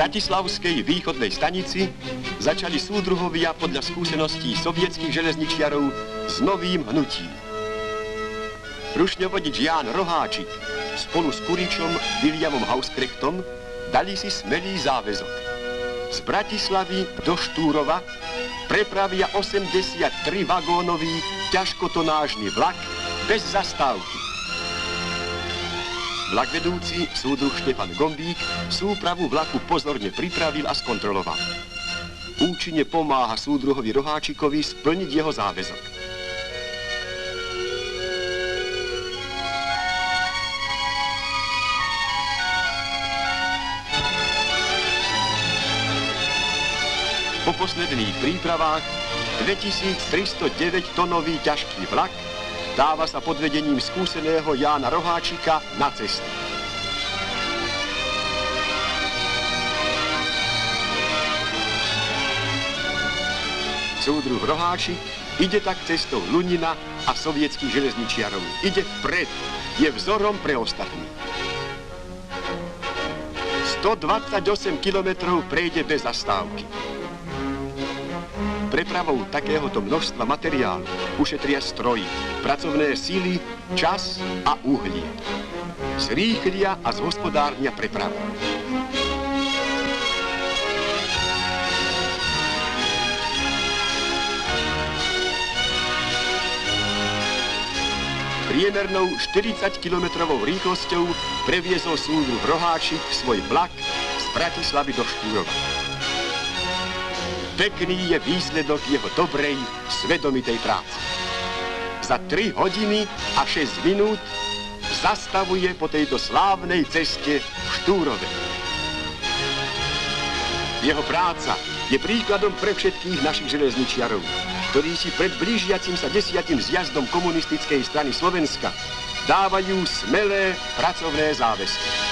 bratislavskej východnej stanici začali súdruhovia podľa skúseností sovietských železničiarov s novým hnutím. Rušňovodič Ján Roháčik spolu s kuričom Williamom Hauskrechtom dali si smelý záväzok. Z Bratislavy do Štúrova prepravia 83-vagónový ťažkotonážny vlak bez zastávky. Vlakvedúci, súdruh Štefan Gombík, súpravu vlaku pozorne pripravil a skontroloval. Účinne pomáha súdruhovi Roháčikovi splniť jeho záväzok. Po posledných prípravách 2309-tonový ťažký vlak dáva sa pod vedením skúseného Jána Roháčika na cestu. Súdruh Roháčik ide tak cestou Lunina a sovietských železničiarov. Ide vpred, je vzorom pre ostatných. 128 kilometrov prejde bez zastávky. Prepravou takéhoto množstva materiálu ušetria stroji, pracovné síly, čas a uhlie. Zrýchlia a zhospodárnia prepravu. Priemernou 40-kilometrovou rýchlosťou previezol súdruh Roháčik svoj vlak z Bratislavy do Štúrova. Pekný je výsledok jeho dobrej, svedomitej práce. Za 3 hodiny a 6 minút zastavuje po tejto slávnej ceste v Štúrove. Jeho práca je príkladom pre všetkých našich železničiarov, ktorí si pred blížiacim sa 10. zjazdom komunistickej strany Slovenska dávajú smelé pracovné záväzky.